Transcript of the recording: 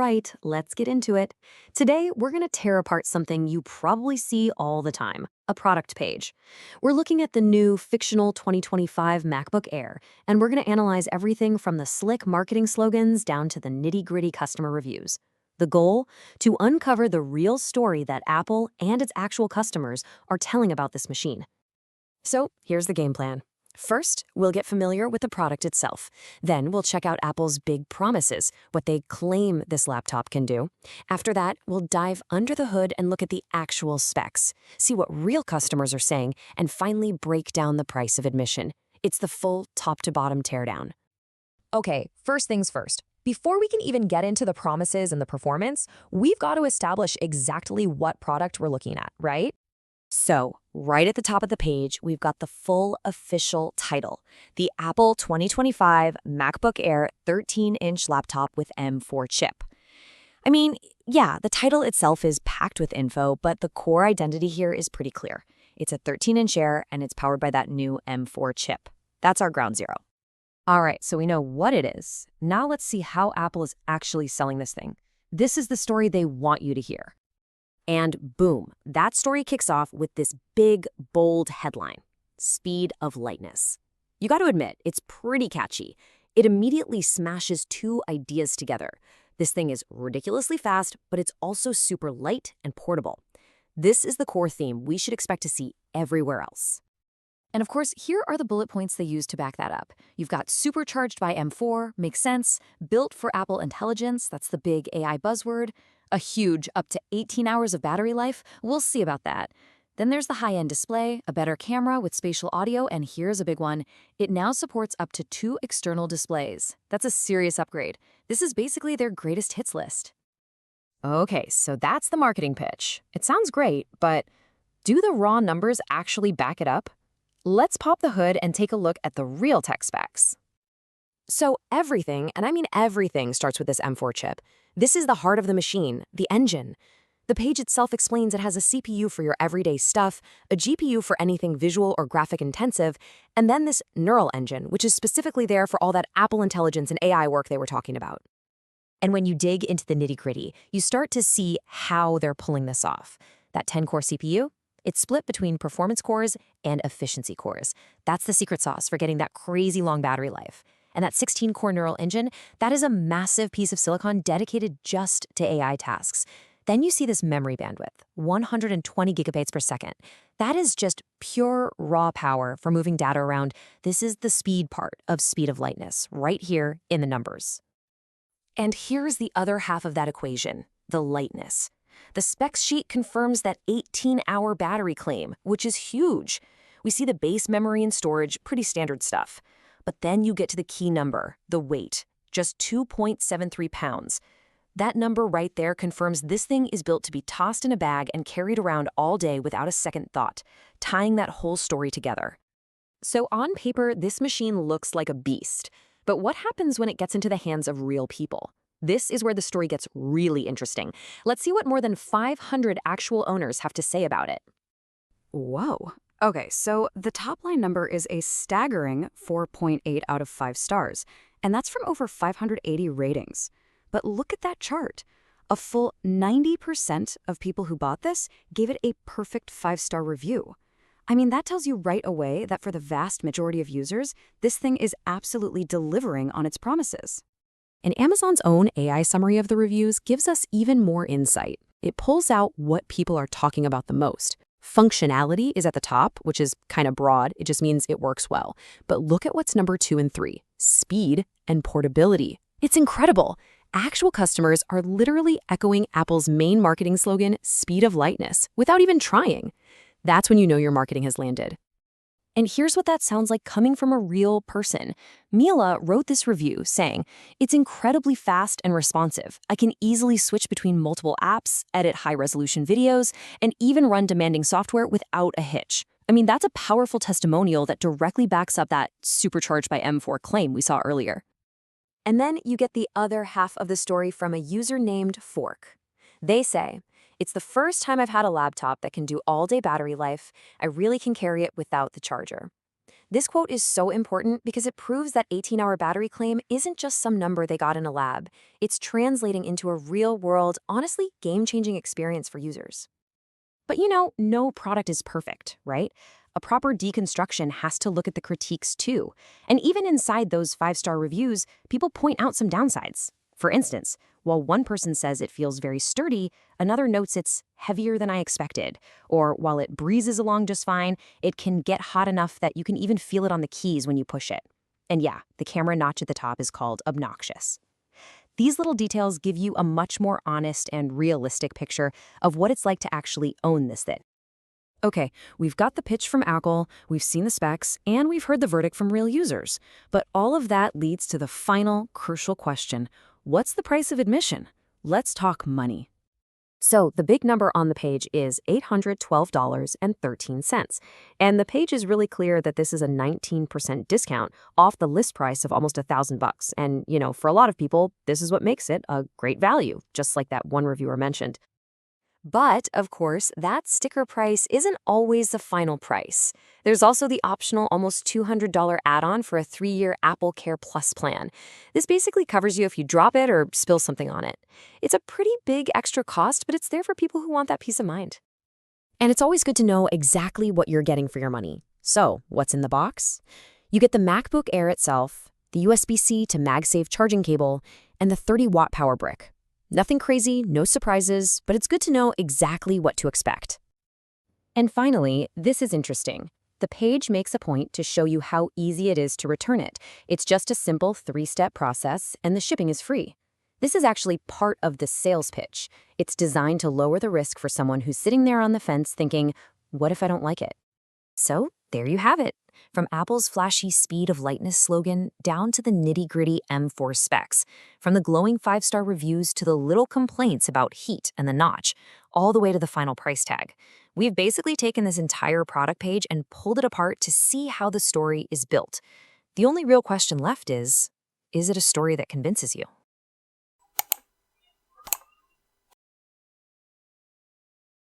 right, let's get into it. Today, we're going to tear apart something you probably see all the time, a product page. We're looking at the new fictional 2025 MacBook Air, and we're going to analyze everything from the slick marketing slogans down to the nitty-gritty customer reviews. The goal? To uncover the real story that Apple and its actual customers are telling about this machine. So, here's the game plan. First, we'll get familiar with the product itself. Then we'll check out Apple's big promises, what they claim this laptop can do. After that, we'll dive under the hood and look at the actual specs, see what real customers are saying, and finally break down the price of admission. It's the full top-to-bottom teardown. Okay, first things first. Before we can even get into the promises and the performance, we've got to establish exactly what product we're looking at, right? So, right at the top of the page, we've got the full official title, the Apple 2025 MacBook Air 13-inch laptop with M4 chip. I mean, yeah, the title itself is packed with info, but the core identity here is pretty clear. It's a 13-inch Air, and it's powered by that new M4 chip. That's our ground zero. All right, so we know what it is. Now let's see how Apple is actually selling this thing. This is the story they want you to hear. And boom, that story kicks off with this big, bold headline, Speed of Lightness. You got to admit, it's pretty catchy. It immediately smashes two ideas together. This thing is ridiculously fast, but it's also super light and portable. This is the core theme we should expect to see everywhere else. And of course, here are the bullet points they use to back that up. You've got supercharged by M4, makes sense, built for Apple Intelligence, that's the big AI buzzword, a huge up to 18 hours of battery life, we'll see about that. Then there's the high-end display, a better camera with spatial audio, and here's a big one. It now supports up to 2 external displays. That's a serious upgrade. This is basically their greatest hits list. Okay, so that's the marketing pitch. It sounds great, but do the raw numbers actually back it up? Let's pop the hood and take a look at the real tech specs. So everything, and I mean everything, starts with this M4 chip. This is the heart of the machine, the engine. The page itself explains it has a CPU for your everyday stuff, a GPU for anything visual or graphic intensive, and then this neural engine, which is specifically there for all that Apple Intelligence and AI work they were talking about. And when you dig into the nitty-gritty, you start to see how they're pulling this off. That 10-core CPU? It's split between performance cores and efficiency cores. That's the secret sauce for getting that crazy long battery life. And that 16-core neural engine, that is a massive piece of silicon dedicated just to AI tasks. Then you see this memory bandwidth, 120 gigabytes per second. That is just pure raw power for moving data around. This is the speed part of speed of lightness, right here in the numbers. And here's the other half of that equation, the lightness. The specs sheet confirms that 18-hour battery claim, which is huge. We see the base memory and storage, pretty standard stuff. But then you get to the key number, the weight, just 2.73 pounds. That number right there confirms this thing is built to be tossed in a bag and carried around all day without a second thought, tying that whole story together. So on paper, this machine looks like a beast. But what happens when it gets into the hands of real people? This is where the story gets really interesting. Let's see what more than 500 actual owners have to say about it. Whoa. Okay, so the top line number is a staggering 4.8 out of 5 stars, and that's from over 580 ratings. But look at that chart. A full 90% of people who bought this gave it a perfect 5-star review. I mean, that tells you right away that for the vast majority of users, this thing is absolutely delivering on its promises. And Amazon's own AI summary of the reviews gives us even more insight. It pulls out what people are talking about the most. Functionality is at the top, which is kind of broad. It just means it works well. But look at what's number 2 and 3, speed and portability. It's incredible. Actual customers are literally echoing Apple's main marketing slogan, speed of lightness, without even trying. That's when you know your marketing has landed. And here's what that sounds like coming from a real person. Mila wrote this review saying, "It's incredibly fast and responsive. I can easily switch between multiple apps, edit high-resolution videos, and even run demanding software without a hitch." I mean, that's a powerful testimonial that directly backs up that supercharged by M4 claim we saw earlier. And then you get the other half of the story from a user named Fork. They say, "It's the first time I've had a laptop that can do all-day battery life. I really can carry it without the charger." This quote is so important because it proves that 18-hour battery claim isn't just some number they got in a lab. It's translating into a real-world, honestly game-changing experience for users. But no product is perfect, right? A proper deconstruction has to look at the critiques too. And even inside those 5-star reviews, people point out some downsides. For instance, while one person says it feels very sturdy, another notes it's heavier than I expected. Or while it breezes along just fine, it can get hot enough that you can even feel it on the keys when you push it. And yeah, the camera notch at the top is called obnoxious. These little details give you a much more honest and realistic picture of what it's like to actually own this thing. Okay, we've got the pitch from Apple, we've seen the specs, and we've heard the verdict from real users. But all of that leads to the final, crucial question. What's the price of admission? Let's talk money. So the big number on the page is $812.13. And the page is really clear that this is a 19% discount off the list price of almost $1,000. And, for a lot of people, this is what makes it a great value, just like that one reviewer mentioned. But, of course, that sticker price isn't always the final price. There's also the optional almost $200 add-on for a 3-year Apple Care Plus plan. This basically covers you if you drop it or spill something on it. It's a pretty big extra cost, but it's there for people who want that peace of mind. And it's always good to know exactly what you're getting for your money. So, what's in the box? You get the MacBook Air itself, the USB-C to MagSafe charging cable, and the 30-watt power brick. Nothing crazy, no surprises, but it's good to know exactly what to expect. And finally, this is interesting. The page makes a point to show you how easy it is to return it. It's just a simple 3-step process, and the shipping is free. This is actually part of the sales pitch. It's designed to lower the risk for someone who's sitting there on the fence thinking, what if I don't like it? So there you have it. From Apple's flashy speed of lightness slogan down to the nitty-gritty M4 specs, from the glowing 5-star reviews to the little complaints about heat and the notch, all the way to the final price tag. We've basically taken this entire product page and pulled it apart to see how the story is built. The only real question left is it a story that convinces you?